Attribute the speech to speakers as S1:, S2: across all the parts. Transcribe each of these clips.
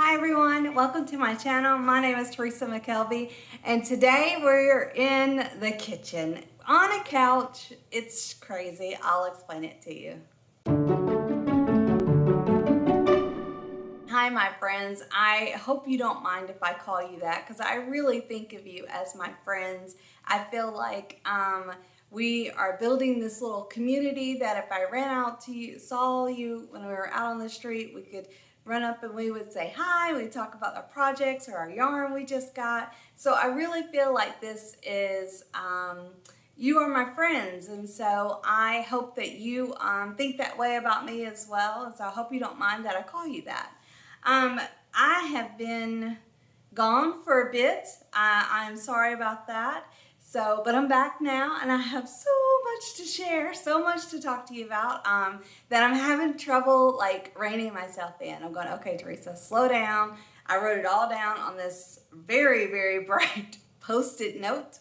S1: Hi everyone, welcome to my channel. My name is Teresa McKelvey and today we're in the kitchen on a couch. It's crazy. I'll explain it to you. Hi my friends, I hope you don't mind if I call you that because I really think of you as my friends. I feel like we are building this little community that if I ran out to you, saw you when we were out on the street, we could run up and we would say hi, we'd talk about our projects or our yarn we just got. So I really feel like this is, you are my friends, and so I hope that you think that way about me as well, and so I hope you don't mind that I call you that. I have been gone for a bit. I'm sorry about that. So, but I'm back now and I have so much to share, so much to talk to you about that I'm having trouble like reining myself in. I'm going, okay, Teresa, slow down. I wrote it all down on this very, very bright post-it note,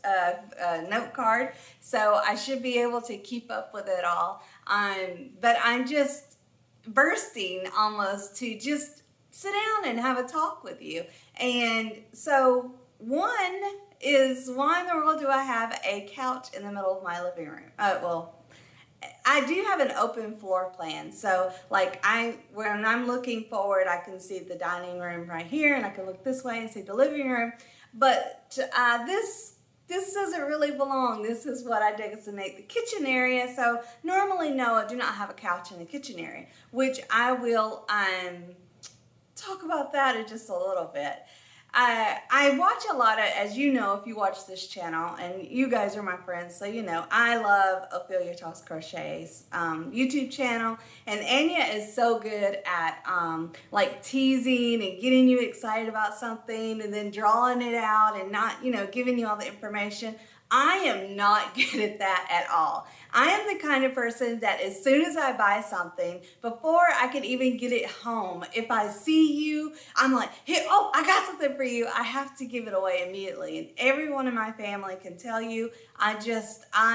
S1: note card. So I should be able to keep up with it all. But I'm just bursting almost to just sit down and have a talk with you. And so one is, why in the world do I have a couch in the middle of my living room? Well, I do have an open floor plan. So like when I'm looking forward, I can see the dining room right here and I can look this way and see the living room. But this doesn't really belong. This is what I designate the kitchen area. So normally, no, I do not have a couch in the kitchen area, which I will talk about that in just a little bit. I watch a lot of, as you know, if you watch this channel, and you guys are my friends, so you know, I love Ophelia Toss Crochet's YouTube channel, and Anya is so good at like teasing and getting you excited about something and then drawing it out and not, you know, giving you all the information. I am not good at that at all. I am the kind of person that as soon as I buy something, before I can even get it home, if I see you, I'm like, hey, oh, I got something for you. I have to give it away immediately. And everyone in my family can tell you, I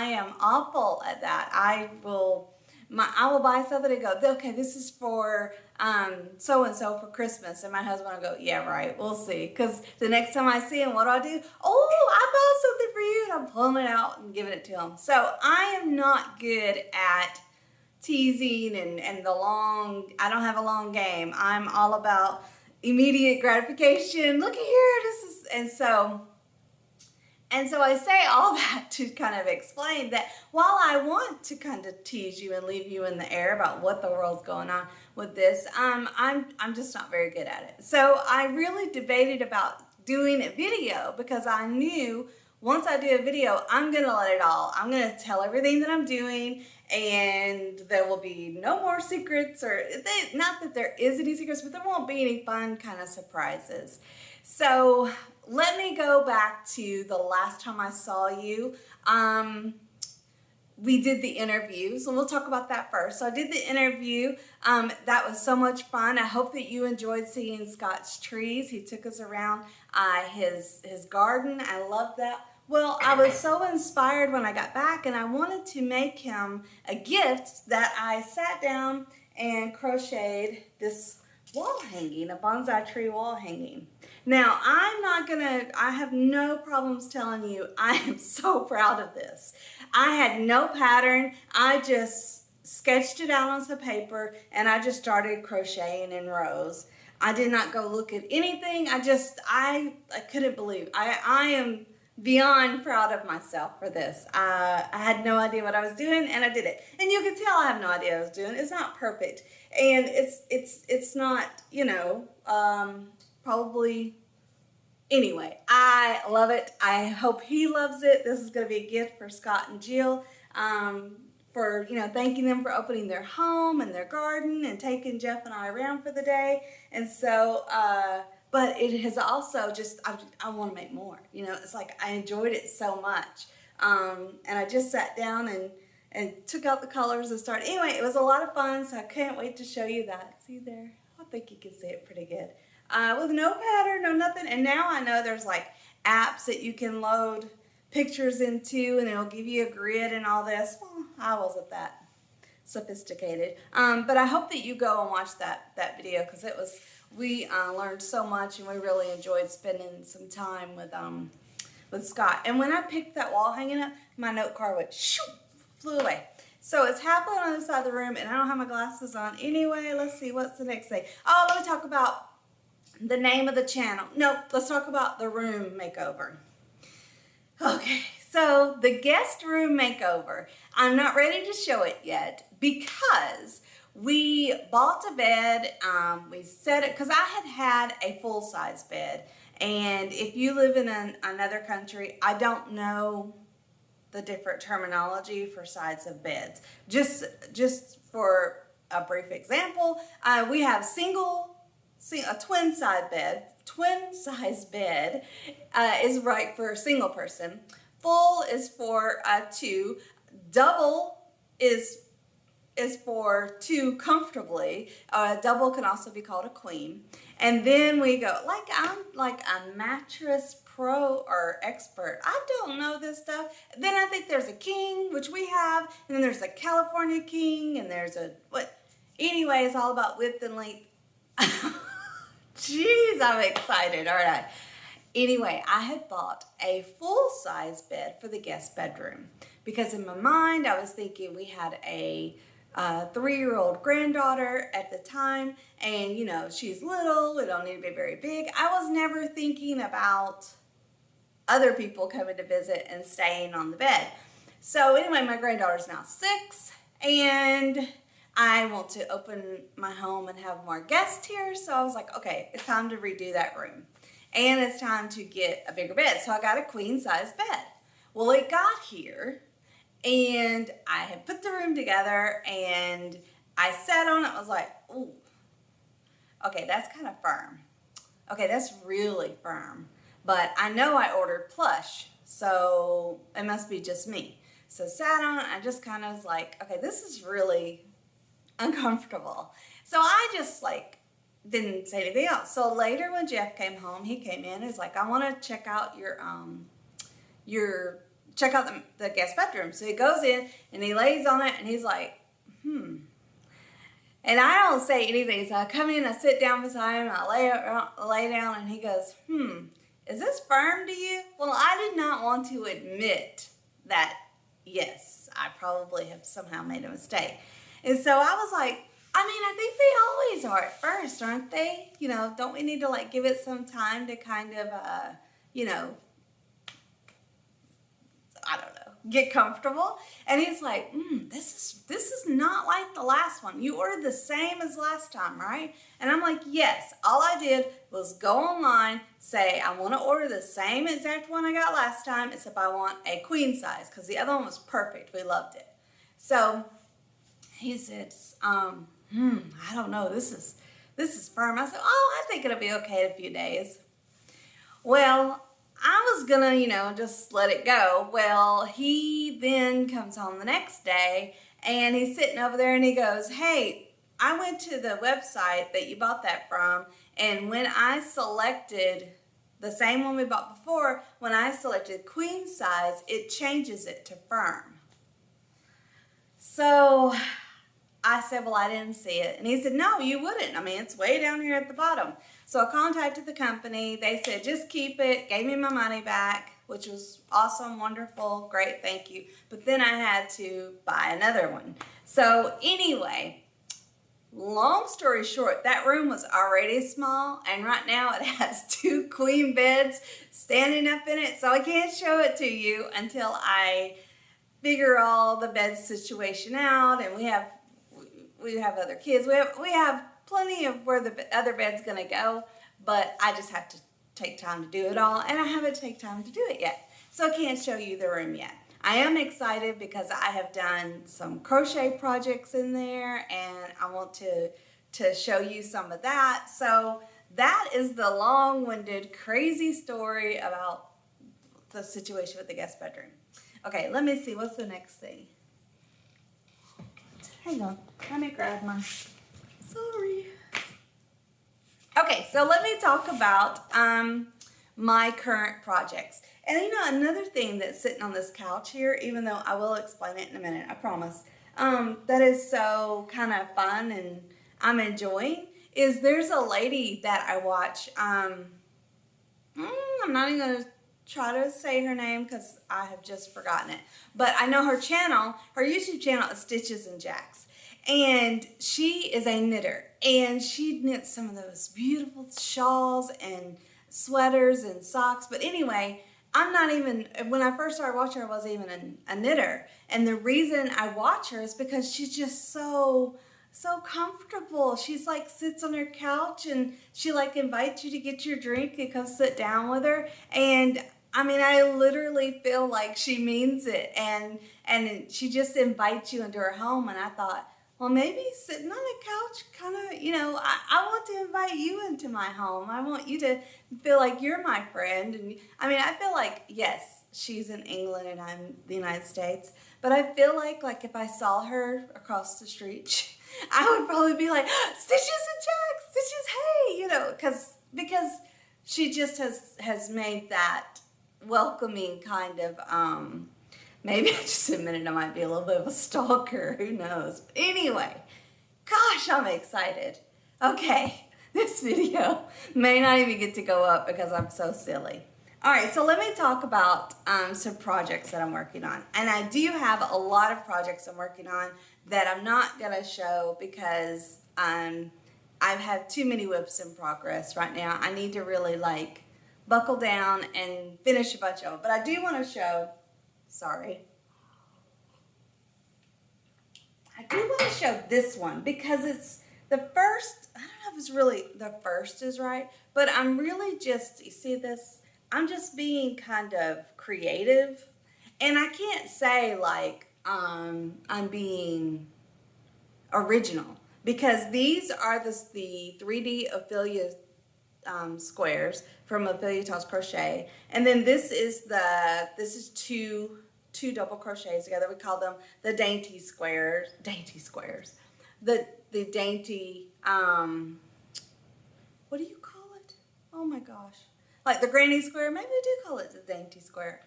S1: am awful at that. I will buy something and go, okay, this is for so-and-so for Christmas. And my husband will go, yeah, right, we'll see. Because the next time I see him, what do I do? Oh, I bought something for you. And I'm pulling it out and giving it to him. So I am not good at teasing and I don't have a long game. I'm all about immediate gratification. Look at here, and so I say all that to kind of explain that while I want to kind of tease you and leave you in the air about what the world's going on with this, I'm just not very good at it. So I really debated about doing a video because I knew once I do a video, I'm going to let it all. I'm going to tell everything that I'm doing, and there will be no more secrets, or not that there is any secrets, but there won't be any fun kind of surprises. So let me go back to the last time I saw you. We did the interview, so we'll talk about that first. So I did the interview. That was so much fun. I hope that you enjoyed seeing Scott's trees. He took us around his garden. I love that. Well, I was so inspired when I got back, and I wanted to make him a gift that I sat down and crocheted this wall hanging, a bonsai tree wall hanging. Now, I have no problems telling you I am so proud of this. I had no pattern. I just sketched it out on some paper and I just started crocheting in rows. I did not go look at anything. I couldn't believe. I am beyond proud of myself for this. I had no idea what I was doing and I did it. And you can tell I have no idea what I was doing. It's not perfect. And it's not, you know, probably, anyway, I love it. I hope he loves it. This is going to be a gift for Scott and Jill, for, you know, thanking them for opening their home and their garden and taking Jeff and I around for the day. And so, but it has also just, I want to make more, you know, it's like I enjoyed it so much. And I just sat down and took out the colors and started. Anyway, it was a lot of fun, so I can't wait to show you that. See there? I think you can see it pretty good. With no pattern, no nothing. And now I know there's like apps that you can load pictures into and it'll give you a grid and all this. Well, I wasn't that sophisticated. But I hope that you go and watch that video because it was we learned so much, and we really enjoyed spending some time with Scott. And when I picked that wall hanging up, my note card went shoo, flew away. So it's halfway on the other side of the room, and I don't have my glasses on anyway. Let's see, what's the next thing? Oh, let me talk about the name of the channel. No, let's talk about the room makeover. Okay, so the guest room makeover. I'm not ready to show it yet because we bought a bed. We set it because I had a full-size bed. And if you live in another country, I don't know the different terminology for sides of beds. Just for a brief example, we have a twin size bed. Twin size bed is right for a single person. Full is for two. Double is for two comfortably. Double can also be called a queen. And then we go, I'm like a mattress pro or expert. I don't know this stuff. Then I think there's a king, which we have, and then there's a California king, and there's anyway, it's all about width and length. Jeez, I'm excited, aren't I? Anyway, I had bought a full-size bed for the guest bedroom because in my mind, I was thinking we had a 3-year-old granddaughter at the time, and she's little, we don't need to be very big. I was never thinking about other people coming to visit and staying on the bed. So anyway, my granddaughter's now 6, and I want to open my home and have more guests here. So I was like, okay, it's time to redo that room. And it's time to get a bigger bed. So I got a queen size bed. Well, it got here, and I had put the room together, and I sat on it. I was like, ooh, okay, that's kind of firm. Okay, that's really firm. But I know I ordered plush, so it must be just me. So sat on it, I just kind of was like, okay, this is really uncomfortable. So I just didn't say anything else. So later when Jeff came home, he came in and was like, I want to check out check out the guest bedroom. So he goes in and he lays on it and he's like, And I don't say anything. So I come in, I sit down beside him, I lay down, and he goes, is this firm to you? Well, I did not want to admit that, yes, I probably have somehow made a mistake. And so I was like, I think they always are at first, aren't they? Don't we need to give it some time to kind of, I don't know, get comfortable? And he's like, this is not like the last one. You ordered the same as last time, right? And I'm like, yes. All I did was go online, say I want to order the same exact one I got last time, except I want a queen size because the other one was perfect. We loved it. So he said, I don't know. This is firm. I said, I think it'll be okay in a few days. Well, I was gonna, just let it go. Well, he then comes home the next day and he's sitting over there and he goes, hey, I went to the website that you bought that from, and when I selected the same one we bought before, when I selected queen size, it changes it to firm. So I said, well, I didn't see it. And he said, no, you wouldn't. It's way down here at the bottom. So I contacted the company. They said, just keep it. Gave me my money back, which was awesome, wonderful, great, thank you. But then I had to buy another one. So anyway, long story short, that room was already small, and right now it has 2 queen beds standing up in it. So I can't show it to you until I figure all the bed situation out, and we have other kids. We have plenty of where the other bed's going to go, but I just have to take time to do it all, and I haven't taken time to do it yet. So I can't show you the room yet. I am excited because I have done some crochet projects in there, and I want to show you some of that. So that is the long-winded, crazy story about the situation with the guest bedroom. Okay, let me see. What's the next thing? Hang on. Let me grab my... Sorry. Okay, so let me talk about my current projects. And another thing that's sitting on this couch here, even though I will explain it in a minute, I promise, that is so kind of fun and I'm enjoying, is there's a lady that I watch. I'm not even going to try to say her name because I have just forgotten it. But I know her channel, her YouTube channel is Stitches and Jacks. And she is a knitter. And she knits some of those beautiful shawls and sweaters and socks. But anyway, I'm not even, when I first started watching her, I wasn't even a knitter. And the reason I watch her is because she's just so comfortable. She's like sits on her couch and she like invites you to get your drink and come sit down with her. And I mean, I literally feel like she means it. And she just invites you into her home. And I thought, well, maybe sitting on a couch kind of, you know, I want to invite you into my home. I want you to feel like you're my friend. And I mean, I feel like, yes, she's in England and I'm in the United States. But I feel like if I saw her across the street, I would probably be like, Stitches and Jacks, Stitches, hey, you know, because she just has made that welcoming kind of, maybe I just admitted I might be a little bit of a stalker, who knows. But anyway, gosh, I'm excited. Okay, this video may not even get to go up because I'm so silly. All right, so let me talk about some projects that I'm working on. And I do have a lot of projects I'm working on that I'm not going to show because I've had too many whips in progress right now. I need to really like buckle down and finish a bunch of them. But I do want to show, sorry. I do want to show this one because it's the first, I don't know if it's really the first is right, but I'm really just, you see this? I'm just being kind of creative, and I can't say like I'm being original because these are the 3D Ophelia squares from Ophelia Toss Crochet, and then this is two double crochets together. We call them the dainty squares. The dainty what do you call it? Oh my gosh. Like the granny square, maybe we do call it the dainty square.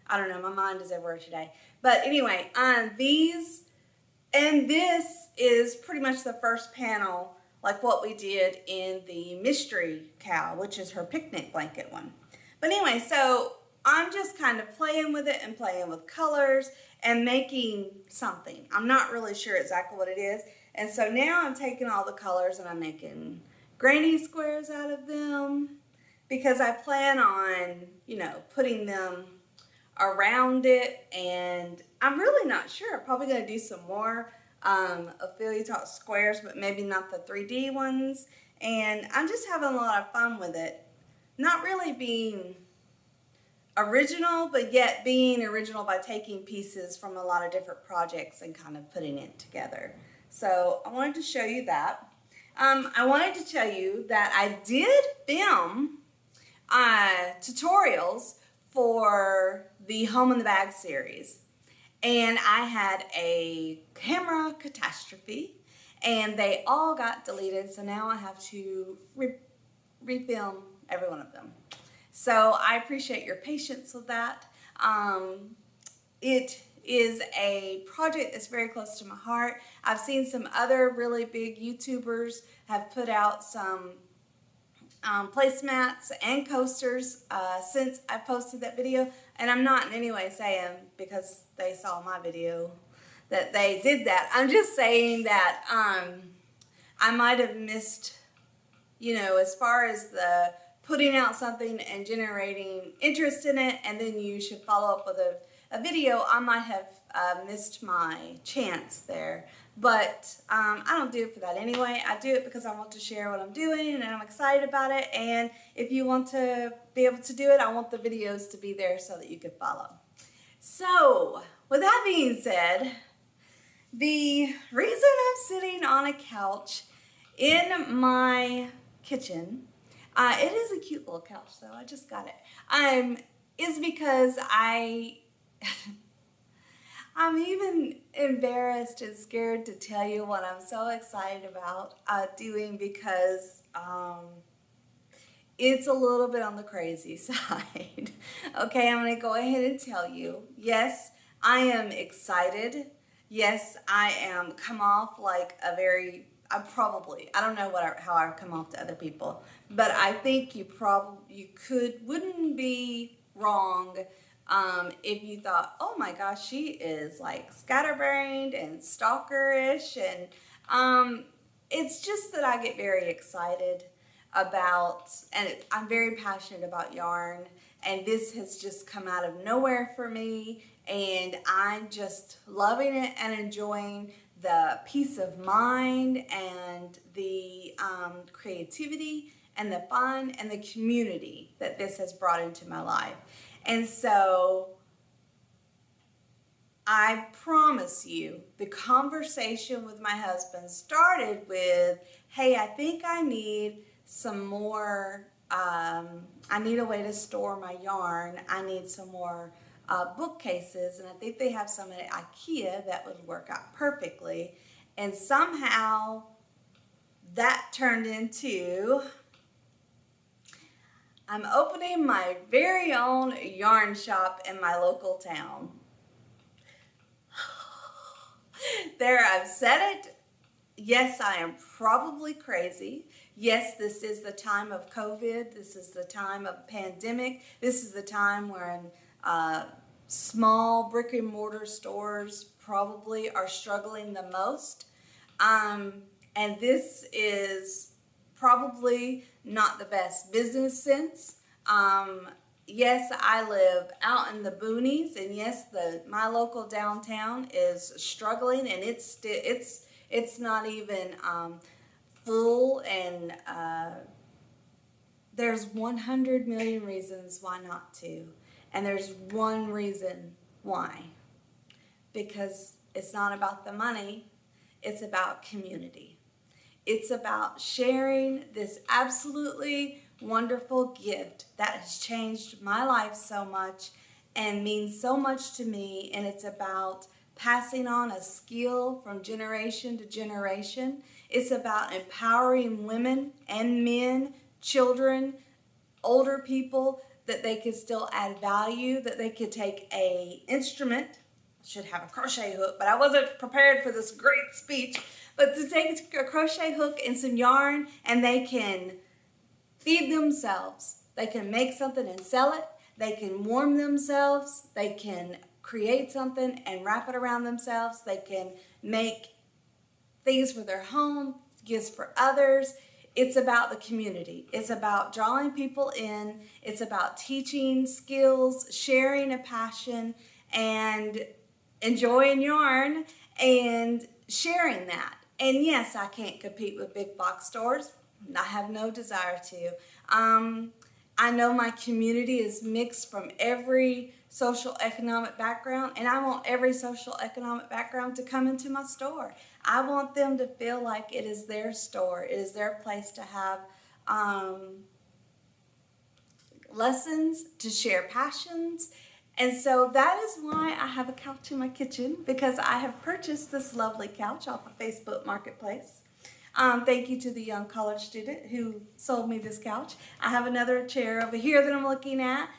S1: I don't know, my mind is everywhere today. But anyway, these, and this is pretty much the first panel, like what we did in the mystery cow, which is her picnic blanket one. But anyway, so I'm just kind of playing with it and playing with colors and making something. I'm not really sure exactly what it is. And so now I'm taking all the colors and I'm making granny squares out of them, because I plan on, you know, putting them around it, and I'm really not sure. I'm probably going to do some more Ophelia Talk squares, but maybe not the 3D ones, and I'm just having a lot of fun with it. Not really being original, but yet being original by taking pieces from a lot of different projects and kind of putting it together. So I wanted to show you that. I wanted to tell you that I did film tutorials for the Home in the Bag series, and I had a camera catastrophe and they all got deleted, so now I have to refilm every one of them. So I appreciate your patience with that. It is a project that's very close to my heart. I've seen some other really big YouTubers have put out some placemats and coasters since I posted that video, and I'm not in any way saying because they saw my video that they did that. I'm just saying that I might have missed, you know, as far as the putting out something and generating interest in it, and then you should follow up with a video, I might have missed my chance there. But I don't do it for that anyway. I do it because I want to share what I'm doing and I'm excited about it. And if you want to be able to do it, I want the videos to be there so that you can follow. So with that being said, the reason I'm sitting on a couch in my kitchen, it is a cute little couch though, I just got it, is because I'm even embarrassed and scared to tell you what I'm so excited about doing, because it's a little bit on the crazy side. Okay, I'm going to go ahead and tell you. Yes, I am excited. Yes, I am come off like a very I don't know how I come off to other people, but I think wouldn't be wrong if you thought, oh my gosh, she is like scatterbrained and stalkerish, and it's just that I get very excited about, and I'm very passionate about yarn, and this has just come out of nowhere for me, and I'm just loving it and enjoying the peace of mind and the creativity and the fun and the community that this has brought into my life. And so I promise you, the conversation with my husband started with, hey, I think I need some more, I need a way to store my yarn. I need some more bookcases, and I think they have some at IKEA that would work out perfectly. And somehow that turned into, I'm opening my very own yarn shop in my local town. There, I've said it. Yes, I am probably crazy. Yes, this is the time of COVID. This is the time of pandemic. This is the time when small brick and mortar stores probably are struggling the most. And this is probably not the best business sense. Yes, I live out in the boonies, and yes, my local downtown is struggling, and it's not even full, and there's 100 million reasons why not to, and there's one reason why, because it's not about the money, it's about community. It's about sharing this absolutely wonderful gift that has changed my life so much and means so much to me, and it's about passing on a skill from generation to generation. It's about empowering women and men, children, older people, that they could still add value, that they could take a instrument, I should have a crochet hook, but I wasn't prepared for this great speech, but to take a crochet hook and some yarn, and they can feed themselves. They can make something and sell it. They can warm themselves. They can create something and wrap it around themselves. They can make things for their home, gifts for others. It's about the community. It's about drawing people in. It's about teaching skills, sharing a passion, and enjoying yarn and sharing that. And yes, I can't compete with big box stores. I have no desire to. I know my community is mixed from every social economic background, and I want every social economic background to come into my store. I want them to feel like it is their store. It is their place to have lessons, to share passions. And so that is why I have a couch in my kitchen, because I have purchased this lovely couch off of Facebook Marketplace. Thank you to the young college student who sold me this couch. I have another chair over here that I'm looking at.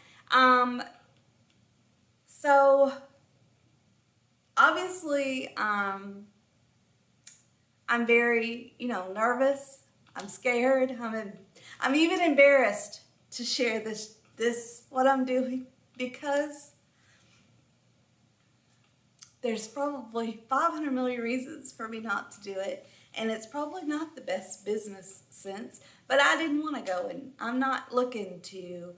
S1: So obviously, I'm very, nervous. I'm scared. I'm even embarrassed to share this what I'm doing, because there's probably 500 million reasons for me not to do it, and it's probably not the best business sense, but I didn't want to go, and I'm not looking to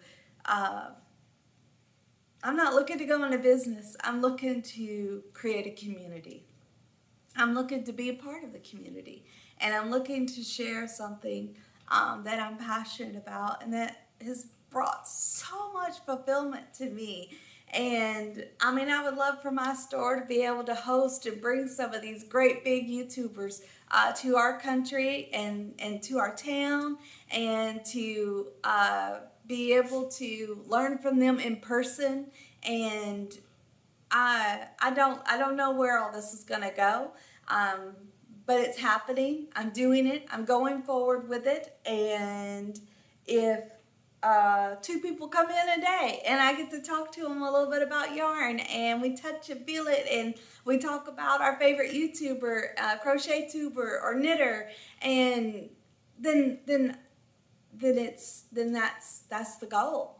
S1: go into business. I'm looking to create a community. I'm looking to be a part of the community, and I'm looking to share something that I'm passionate about, and that has brought so much fulfillment to me. And I would love for my store to be able to host and bring some of these great big YouTubers to our country and to our town, and to be able to learn from them in person. And I don't know where all this is going to go, but it's happening. I'm doing it. I'm going forward with it. And if 2 people come in a day, and I get to talk to them a little bit about yarn, and we touch and feel it, and we talk about our favorite YouTuber, crochet tuber or knitter, and then that's the goal.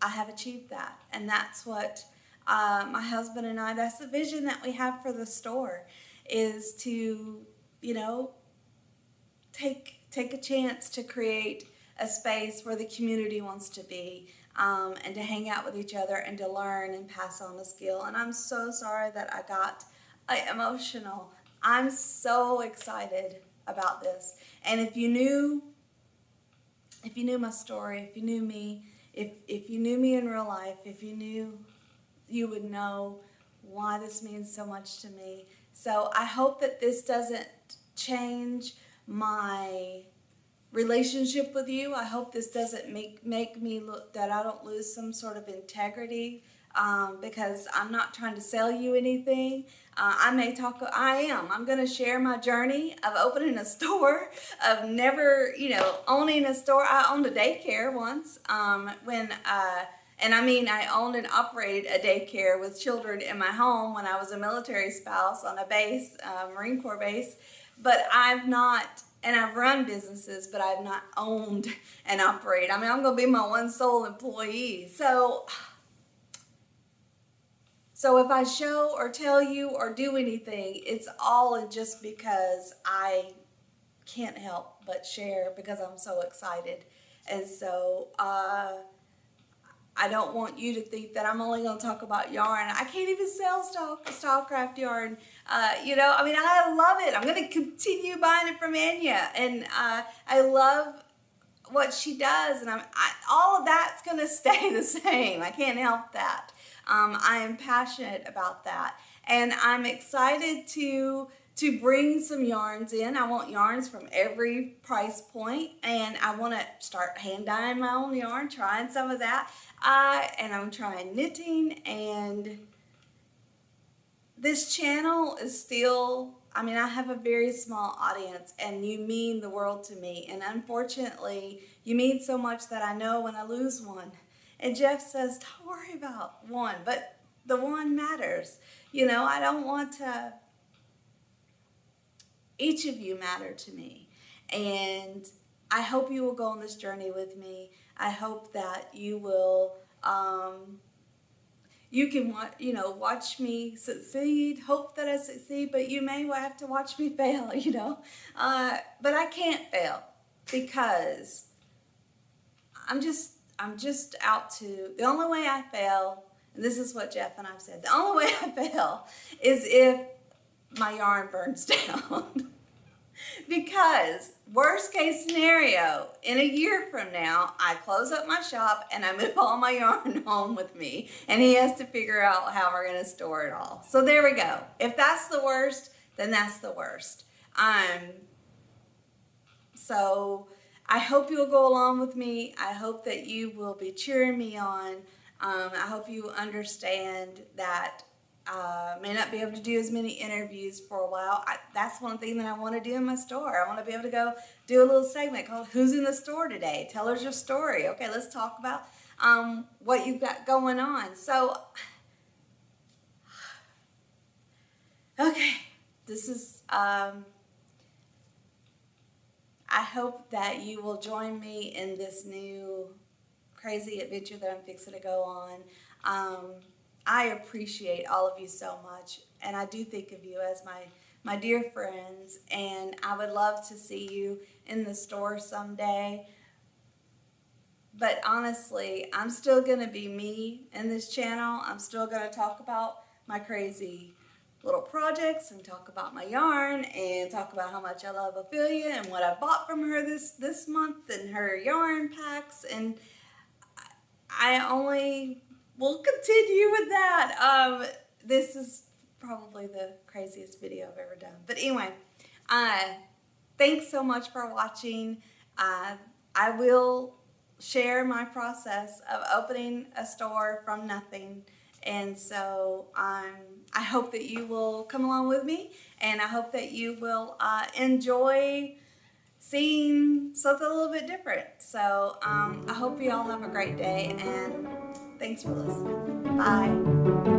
S1: I have achieved that, and that's what my husband and I, that's the vision that we have for the store, is to, you know, take a chance to create a space where the community wants to be, and to hang out with each other and to learn and pass on the skill. And I'm so sorry that I got emotional. I'm so excited about this. And if you knew my story, if you knew me, if you knew me in real life, if you knew, you would know why this means so much to me. So I hope that this doesn't change my relationship with you. I hope this doesn't make me look, that I don't lose some sort of integrity, because I'm not trying to sell you anything. I'm going to share my journey of opening a store, of never, owning a store. I owned a daycare once, I owned and operated a daycare with children in my home when I was a military spouse on a base, Marine Corps base. But I've run businesses, but I've not owned and operated. I'm going to be my one sole employee. So if I show or tell you or do anything, it's all just because I can't help but share, because I'm so excited. And so I don't want you to think that I'm only going to talk about yarn. I can't even sell Stylecraft yarn. I love it. I'm going to continue buying it from Anya. And I love what she does. And all of that's going to stay the same. I can't help that. I am passionate about that. And I'm excited to bring some yarns in. I want yarns from every price point, and I want to start hand dyeing my own yarn, trying some of that. And I'm trying knitting, and this channel is still, I have a very small audience, and you mean the world to me. And unfortunately, you mean so much that I know when I lose one. And Jeff says, don't worry about one, but the one matters. I don't want to, each of you matter to me. And I hope you will go on this journey with me. I hope that you will, you can watch me succeed, hope that I succeed, but you may have to watch me fail, but I can't fail, because I'm just out to, the only way I fail, and this is what Jeff and I've said, the only way I fail is if my yarn burns down. Because worst case scenario, in a year from now, I close up my shop and I move all my yarn home with me, and he has to figure out how we're going to store it all. So there we go. If that's the worst, then that's the worst. So I hope you'll go along with me. I hope that you will be cheering me on. I hope you understand that may not be able to do as many interviews for a while. That's one thing that I want to do in my store. I want to be able to go do a little segment called Who's in the Store Today? Tell us your story. Okay, let's talk about what you've got going on. So, okay, this is, I hope that you will join me in this new crazy adventure that I'm fixing to go on. I appreciate all of you so much, and I do think of you as my dear friends, and I would love to see you in the store someday. But honestly, I'm still going to be me in this channel. I'm still going to talk about my crazy little projects and talk about my yarn and talk about how much I love Ophelia and what I bought from her this month and her yarn packs, and I only will continue with that. This is probably the craziest video I've ever done. But anyway, thanks so much for watching. I will share my process of opening a store from nothing. And so I hope that you will come along with me, and I hope that you will enjoy seeing something a little bit different. So I hope you all have a great day, and thanks for listening. Bye.